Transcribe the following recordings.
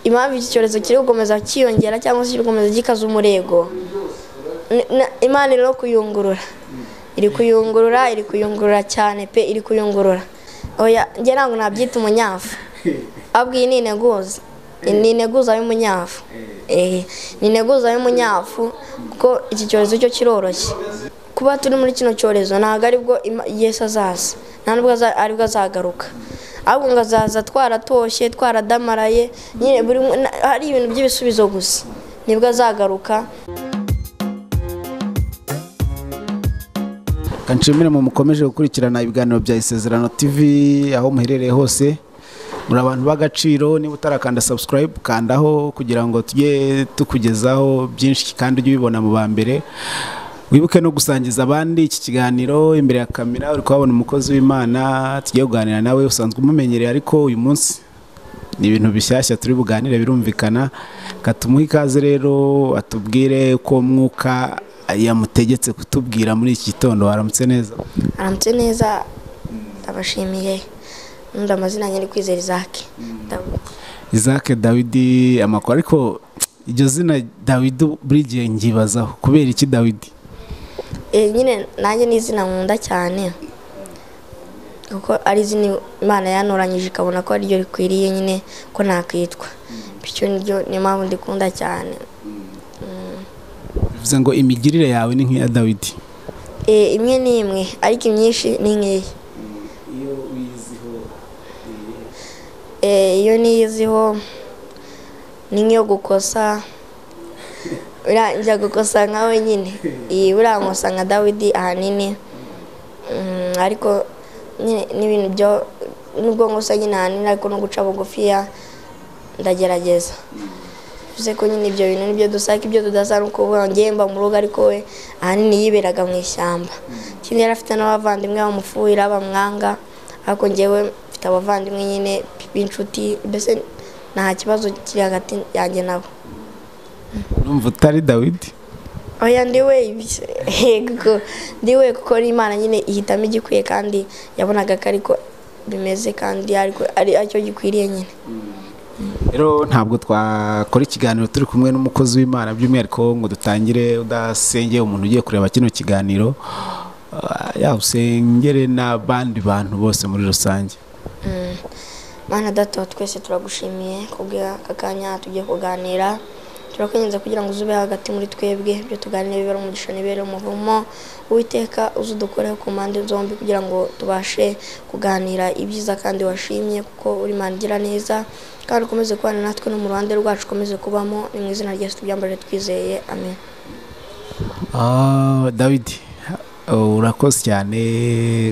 impamvu iki cyorezo kiri gukomeza kiyongera cyangwa se kiri gukomeza gikaza umurego, Imana iri kuyungurura, iri kuyungurura cyane pe, iri kuyungurura. Oya njye ntabwo nabyita umunyafu, abwiye ni integuza y'umunyafu. Ni integuza y'umunyafu kuko iki cyorezo cyo kiroroshye. Kuba turi muri kino cyorezo ntabwo aribwo Yesu azaza, nta nubwo aribwo azagaruka, ahubwo ngo azaza twaratoshye twaradamaraye, nyine hari ibintu by'ibisubizo gusa nibwo azagaruka. Kanshimire mu mukomeje gukurikirana ibiganiro bya Isezerano TV aho muherereye hose, muri abantu b'agaciro. Niba utarakanda subscribe kandaho kugira ngo tujye tukugezaho byinshi kandi ujye ubibona mu bambere. Wibuke no gusangiza abandi iki kiganiro. Imbere ya kamera uri kubona umukozi w'Imana tugiye kuganira nawe, usanzwe umumenyereye ariko uyu munsi ni ibintu bishyashya turi buganire birumvikana. Katumuha ikaze rero atubwire ko mwuka yamutegetse kutubwira muri iki gitondo. Waramutse neza? Aramutse neza, ndabashimiye. Nunda amazina nyari Kwizera Isaac Dawidi amakuru, ariko iryo zina Dawidi buri gihe ngibazaho kubera iki Dawidi? Nyine nanjye ni izina nkunda cyane kuko ari izina Imana yanoranyije ikabona ko ariryo rikwiriye nyine ko nakwitwa, bityo niyo mpamvu ndikunda cyane. Bivuze ngo imigirire yawe ni nk'iya Dawidi? Imwe ni imwe ariko imyinshi ni nk'iyi. Iyo niyiziho ni nk'iyo gukosa, njya gukosa nkawe nyine, buriya nkosa nka Dawidi ahanini, ariko n'ibintu byo nubwo nkosa nyine ahanini ariko no guca bugufiya ndagerageza. Bivuze ko nyine ibyo bintu nibyo dusaka, ibyo tudasa nuko ngemba mu rugo, ariko we ahanini yiberaga mu ishyamba. Ikindi yari afite n'abavandimwe bamufuhira bamwanga, ariko njyewe mfite abavandimwe nyine b'inshuti, mbese nta kibazo kiri hagati yanjye nabo. Numva utari Dawidi? Oya ndiwe kuko Imana nyine ihitamo igikwiye kandi yabonaga ko ariko bimeze kandi aricyo gikwiriye nyine. Rero ntabwo twakora ikiganiro turi kumwe n'umukozi w'Imana by'umwihariko ngo dutangire udasengeye umuntu ugiye kureba kino kiganiro, usengere n'abandi bantu bose muri rusange. Mana Data twese turagushimiye kubw'aka kanya tugiye kuganira, turakwenza kugira ngo uzube hagati muri twebwe, byo tuganire bibera umugisha nibere umuvumo. Uwiteka uzudukoreho ku mpande zombi kugira ngo tubashe kuganira ibyiza kandi washimye, kuko uri Imana igira neza kandi ukomeze kubana natwe no mu ruhande rwacu ukomeze kubamo, ni mu izina rya Yesu tubyambaje twizeye, amen. Dawidi urakoze cyane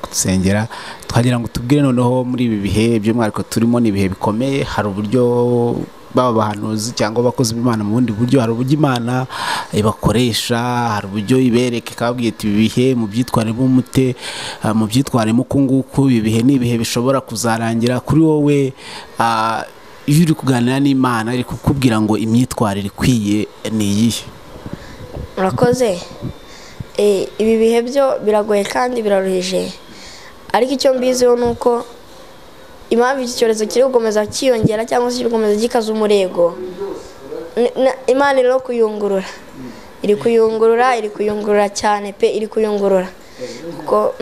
kudusengera. Twagira ngo tubwire noneho muri ibi bihe by'umwihariko turimo, ni ibihe bikomeye. Hari uburyo baba abahanuzi cyangwa abakozi b'Imana mu bundi buryo, hari uburyo Imana ibakoresha, hari uburyo ibereka ikababwira iti ibi bihe mu byitware b'umute, mu byitware muku nguku, ibi bihe ni ibihe bishobora kuzarangira. Kuri wowe iyo uri kuganira n'Imana iri kukubwira ngo imyitwarire ikwiye ni iyihe? Urakoze. Ibi bihe byo biragoye kandi biraruhije, ariko icyo mbiziho ni uko impamvu iki cyorezo kiri gukomeza kiyongera cyangwa se kiri gukomeza gikaza umurego, Imana iri kuyungurura cyane pe, iri kuyungurura. Kuko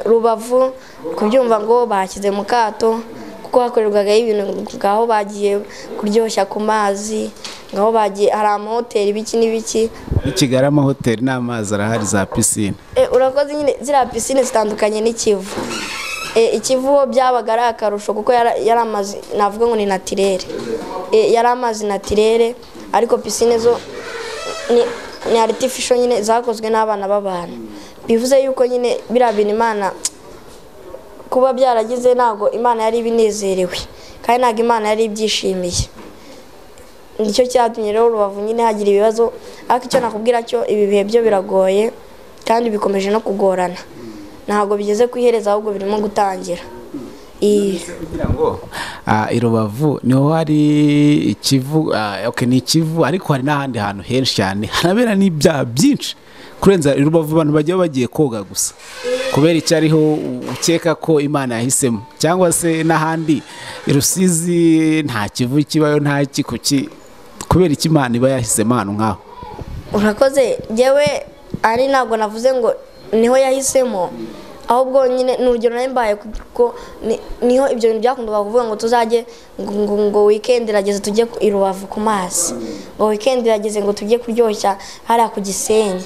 Rubavu kubyumva ngo bashyize mu kato kuko hakorerwaga ibintu, ngaho bagiye kuryoshya ku mazi, ngaho bagiye hari amahoteli biki n'ibiki. I Kigali amahoteli n'amazi arahari, za pisine. Urakoze nyine ziriya pisine zitandukanye n'Ikivu. Ikivu byabaga ari akarusho kuko yari amazi navuga ngo ni naturere, yari amazi naturere, ariko pisine zo ni artificial nyine zakozwe n'abana b'abantu. Bivuze yuko nyine biriya bintu Imana kuba byaragize ntago Imana yari ibinezerewe kandi ntago Imana yari ibyishimiye. Nicyo cyatumye rero Rubavu nyine hagira ibibazo, ariko icyo nakubwira cyo ibi bihe byo biragoye kandi bikomeje no kugorana, ntago bigeze kwihereza ahubwo birimo gutangira. Kugira ngo i Rubavu niho hari Ikivu, ni Ikivu ariko hari n'ahandi hantu henshi cyane hanabera n'ibyaha byinshi kurenza i Rubavu. Abantu bagiye koga gusa. kubera icyo ariho ukeka ko imana yahisemo, cyangwa se n'ahandi i Rusizi nta kivu kibayo nta kikuki, kubera icyo imana iba yahisemo ahantu nk'aho? urakoze. Njyewe ari ntabwo navuze ngo niho yahisemo, ahubwo nyine ni urugero nari mbaye kuko niho ibyo bintu byakundaga kuvuga ngo tuzajye ngo weekend irageze tujye i Rubavu ku mazi, ngo weekend irageze ngo tujye kuryoshya hariya ku Gisenyi.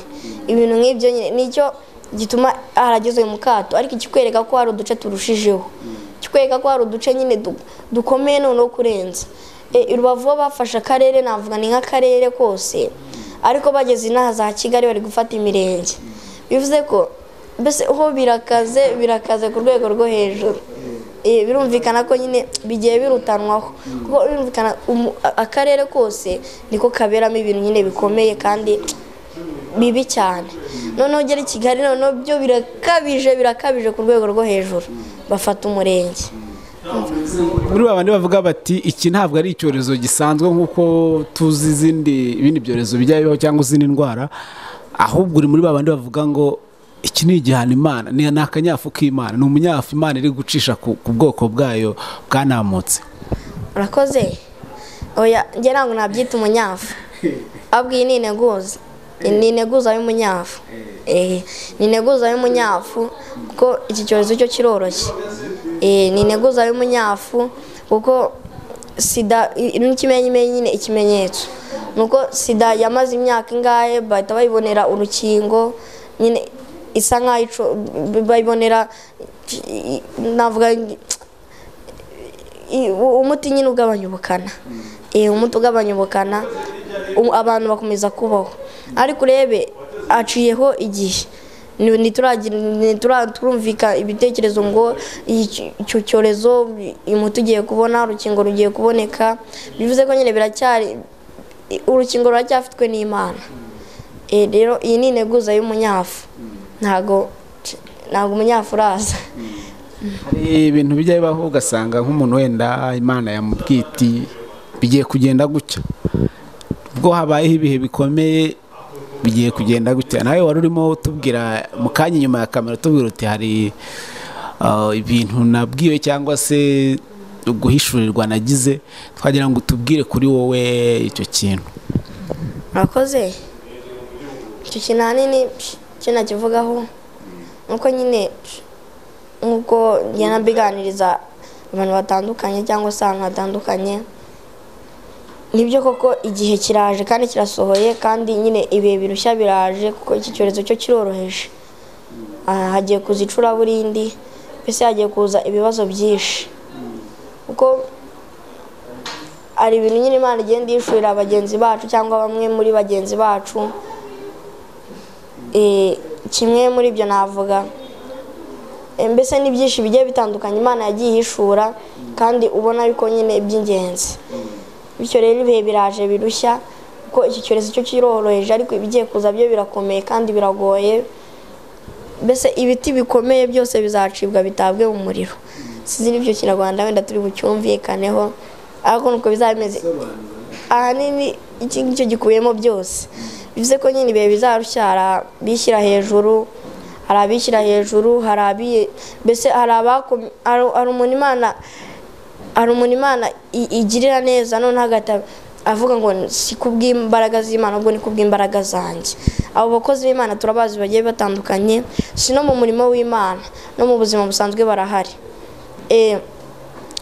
Ibintu nk'ibyo nyine nicyo gituma harageze mu kato, ariko ikikwereka ko hari uduce turushijeho, kikwereka ko hari uduce nyine dukomeye noneho kurenza. I Rubavu bafashe akarere, navuga ni nk'akarere kose, ariko bageze inaha za Kigali bari gufata imirenge, bivuze ko mbese ho birakaze ku rwego rwo hejuru. Birumvikana ko nyine bigiye birutanwaho, kuko birumvikana akarere kose niko kaberamo ibintu nyine bikomeye kandi bibi cyane. Noneho ugera i Kigali noneho byo birakabije ku rwego rwo hejuru, bafata umurenge. Muri babandi bavuga bati iki ntabwo ari icyorezo gisanzwe nk'uko tuzi ibindi byorezo bijya bibaho cyangwa izindi ndwara, ahubwo uri muri babandi bavuga ngo iki ni igihano Imana, ni akanyafu k'Imana, ni umunyafu Imana iri gucisha ku bwoko bwayo bwanamutse. Urakoze. Oya, njye ntabwo nabyita umunyafu, ahubwo iyi ni integuza, ni integuza y'umunyafu. Ni integuza y'umunyafu kuko iki cyorezo cyo kiroroshye. Ni integuza y'umunyafu kuko sida nyine ikimenyetso nuko sida yamaze imyaka ingahe bahita bayibonera urukingo, nyine isa nkaho bayibonera navuga umuti nyine ugabanya ubukana. Umuti ugabanya ubukana, abantu bakomeza kubaho. Ariko urebe aciyeho igihe turumvika ibitekerezo ngo icyo cyorezo umuti ugiye kubona, urukingo rugiye kuboneka, bivuze ko nyine biracyari urukingo ruracyafitwe n'Imana. Rero iyi ni integuza y'umunyafu, ntago umunyafu uraza. Hari ibintu bijya bibaho ugasanga nk'umuntu wenda Imana yamubwiye iti bigiye kugenda gutya, ubwo habayeho ibihe bikomeye bigiye kugenda gutya. Nawe wari urimo utubwira mu kanya inyuma ya kamera, tubwira uti hari ibintu nabwiwe cyangwa se guhishurirwa nagize, twagira ngo utubwire kuri wowe icyo kintu. Urakoze. Icyo kintu ahanini icyo nakivugaho nuko nyine nk'uko njyana mbiganiriza abantu batandukanye cyangwa se ahantu hatandukanye, nibyo koko igihe kiraje kandi kirasohoye, kandi nyine ibihe birushya biraje kuko iki cyorezo cyo kiroroheje. Hagiye kuza icuraburindi, mbese hagiye kuza ibibazo byinshi kuko hari ibintu nyine Imana igenda yishurira bagenzi bacu cyangwa bamwe muri bagenzi bacu. Kimwe muri ibyo navuga mbese ni byinshi bigiye bitandukanye Imana yagiye ihishura kandi ubona yuko nyine iby'ingenzi. Bityo rero ibihe biraje birushya kuko iki cyorezo cyo kiroroheje, ariko ibigiye kuza byo birakomeye kandi biragoye. Mbese ibiti bikomeye byose bizacibwa bitabwe mu muriro. Sinzi n'ibyo Kinyarwanda wenda turi bucyumvikaneho, ariko nuko bizameze. Ahanini iki ngicyo gikubiyemo byose, bivuze ko nyine ibihe bizarushya, hari abishyira hejuru, hari abishyira hejuru, hari mbese hari umuntu Imana igirira neza, none hagati avuga ngo si kubw'imbaraga z'Imana ahubwo ni kubw'imbaraga zanjye. Abo bakozi b'Imana turabazi bagiye batandukanye, si no mu murimo w'Imana, no mu buzima busanzwe barahari.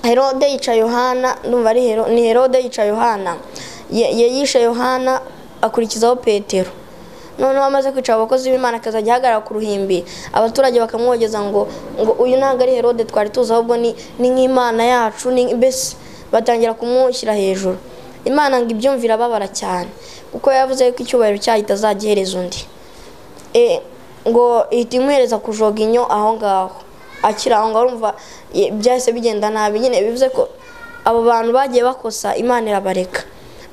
Herode yica Yohana, numva ni Herode yica Yohana, yishe Yohana akurikizaho Petero. Noneho amaze kwica abakozi b'Imana akazajya ahagarara ku ruhimbi, abaturage bakamwogeza ngo uyu ntabwo ari Herode twari tuzi, ahubwo ni nk'Imana yacu. Mbese batangira kumushyira hejuru. Imana ngo ibyumvira babara cyane kuko yavuze ko icyubahiro cyayo itazajya ihereza undi, ngo ihita imuhereza kujoga inyo aho ngaho. Akira aho ngaho urumva byahise bigenda nabi. Nyine bivuze ko abo bantu bagiye bakosa, Imana irabareka,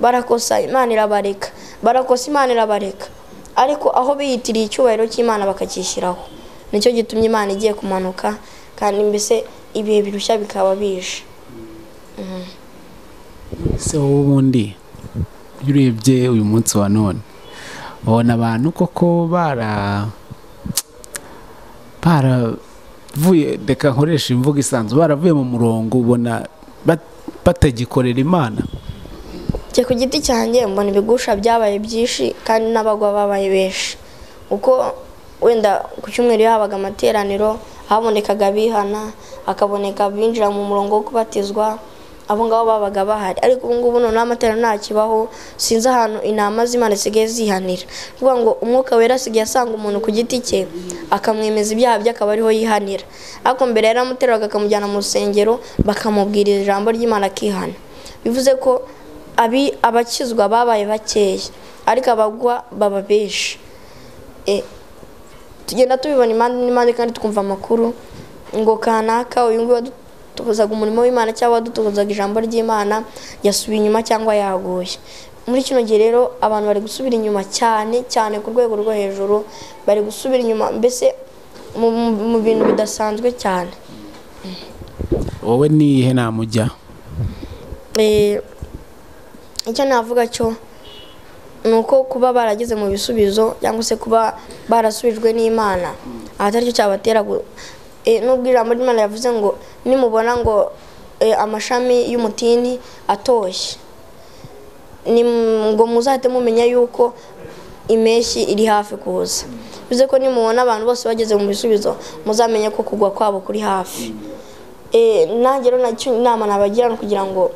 barakosa, Imana irabareka, barakosa, Imana irabareka, ariko aho biyitiriye icyubahiro cy'Imana bakacyishyiraho, nicyo gitumye Imana igiye kumanuka, kandi mbese ibihe birushya bikaba bije. Se wowe ubundi iyo urebye uyu munsi wa none ubona abantu koko baravuye, reka nkoresha imvugo isanzwe, baravuye mu murongo ubona batagikorera Imana? Cye ku giti cyanjye mbona ibigusha byabaye byinshi kandi n'abagwa babaye benshi, uko wenda ku cyumweru habaga amateraniro habonekaga bihana, hakaboneka binjira mu murongo wo kubatizwa, abo ngabo babaga bahari. Ariko ubu ngubu noneho amateraniro ntakibaho, sinzi ahantu inama z'Imana zisigaye zihanira, kuvuga ngo umwuka wera asigaye asanga umuntu ku giti cye akamwemeza ibyaha bye akaba ariho yihanira. Ariko mbere yaramuteraga akamujyana mu rusengero bakamubwiriza ijambo ry'Imana akihana. Bivuze ko abakizwa babaye bakeya ariko abagwa baba benshi. Tugenda tubibona impande n'impande kandi twumva amakuru ngo kanaka uyu nguyu wadutozaga umurimo w'Imana cyangwa wadutozaga ijambo ry'Imana yasubiye inyuma cyangwa yaguye. Muri kino gihe rero abantu bari gusubira inyuma cyane cyane ku rwego rwo hejuru, bari gusubira inyuma mbese mu bintu bidasanzwe cyane. Wowe ni ihe namujya? Icyo navuga cyo nuko kuba barageze mu bisubizo cyangwa se kuba barasubijwe n'Imana atari cyo cyabatera nubwo ijambo ry'Imana yavuze ngo nimubona ngo amashami y'umutini atoshye ngo muzahite mumenya yuko impeshyi iri hafi kuza. Bivuze ko nimubona abantu bose bageze mu bisubizo muzamenye ko kugwa kwabo kuri hafi. Nanjye rero nacyo inama nabagira kugira ngo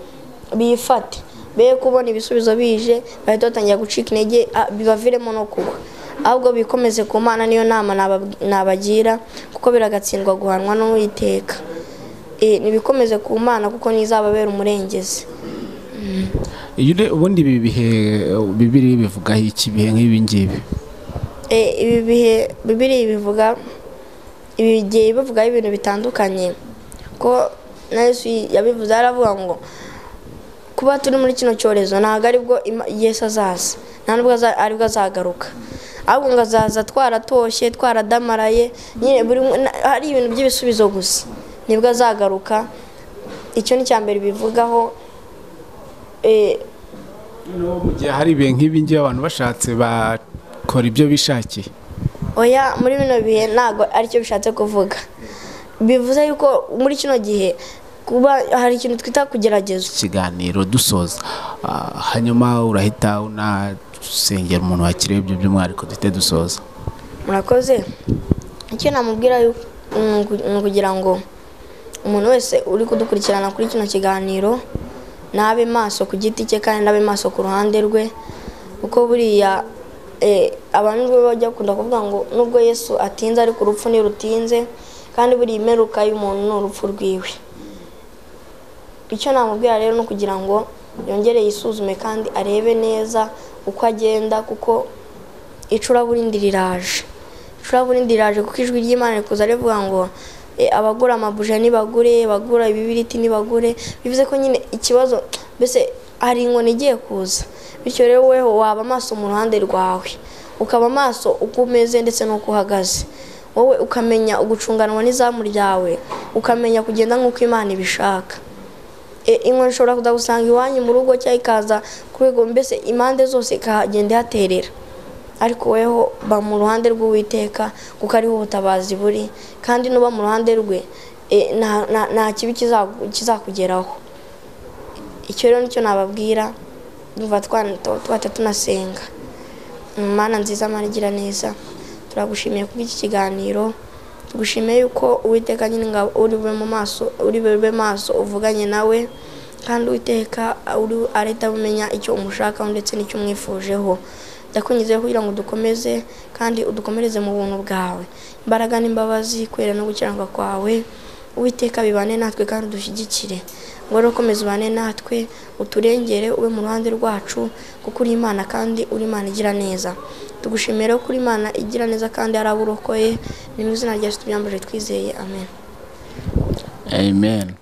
bifate, be kubona ibisubizo bije bahita batangira gucika intege bibaviremo no kugwa, ahubwo bikomeze ku Mana. Niyo nama nabagira kuko biragatsindwa guhanwa n'Uwiteka. Nibikomeze ku Mana kuko nizababera umurengezi. Ubundi ibi bihe Bibiliya bivuga iki, bihe nk'ibi ngibi? Ibi bihe Bibiliya bivuga ibigiye bivuga ibintu bitandukanye, ko na Yesu yabivuze, aravuga ngo kuba turi muri kino cyorezo ntabwo aribwo Yesu azaza, nta nubwo aribwo azagaruka, ahubwo ngo azaza twaratoshye twaradamaraye, nyine hari ibintu by'ibisubizo gusa nibwo azagaruka. Icyo ni cyambere bivugaho. Mu gihe hari ibihe nk'ibi ngibi abantu bashatse bakora ibyo bishakiye? Oya, muri bino bihe ntabwo aricyo bishatse kuvuga. Bivuze yuko muri kino gihe kuba hari ikintu twita kugerageza. Ikiganiro dusoza, hanyuma urahita unasengera umuntu wakiriye ibyo by'umwihariko duhite dusoza. Murakoze. Icyo namubwira ni ukugira ngo umuntu wese uri kudukurikirana kuri kino kiganiro nabe maso ku giti cye kandi nabe maso ku ruhande rwe, kuko buriya abantu bajya kunda kuvuga ngo nubwo Yesu atinze ariko urupfu ntirutinze, kandi buri imeruka y'umuntu ni urupfu rwiwe. Icyo namubwira rero no kugira ngo yongere yisuzume kandi arebe neza uko agenda, kuko icuraburindi riraje kuko ijwi ry'Imana rikuza rivuga ngo abagura amabuje nibagure, bagura ibibiriti nibagure. Bivuze ko nyine ikibazo mbese hari inkoni igiye kuza. Bityo rero weho waba maso mu ruhande rwawe, ukaba maso uko umeze ndetse n'uko uhagaze, wowe ukamenya ugucunganwa n'izamu ryawe, ukamenya kugenda nk'uko Imana ibishaka. Inkoni ishobora kuza gusanga iwanyu mu rugo cyangwa ikaza ku rwego mbese impande zose ikagenda ihaterera, ariko weho ba mu ruhande rw'Uwiteka kuko ariho ubutabazi buri, kandi nuba mu ruhande rwe nta kibi kizakugeraho. Icyo rero nicyo nababwira. Duva twata tunasenga. Mana nziza, Mana igira neza, turagushimiye kubw'iki kiganiro, tugushimiye yuko Uwiteka nyine ngabo uri bube maso uvuganye nawe, kandi Uwiteka areta bumenya icyo umushakaho ndetse n'icyo umwifujeho. Ndakunyizeye kugira ngo dukomeze kandi udukomereze mu buntu bwawe, imbaraga n'imbabazi, kwera no gukiranuka kwawe. Uwiteka bibane natwe kandi dushyigikire, ngo rero komeza ubane natwe, uturengere, ube mu ruhande rwacu, kuko uri Imana kandi uri Imana igira neza. Tugushimira ko uri Imana igira neza kandi ari abo urokoye. Ni mu izina rya Yesu tubyambaje twizeye, amen. Amen.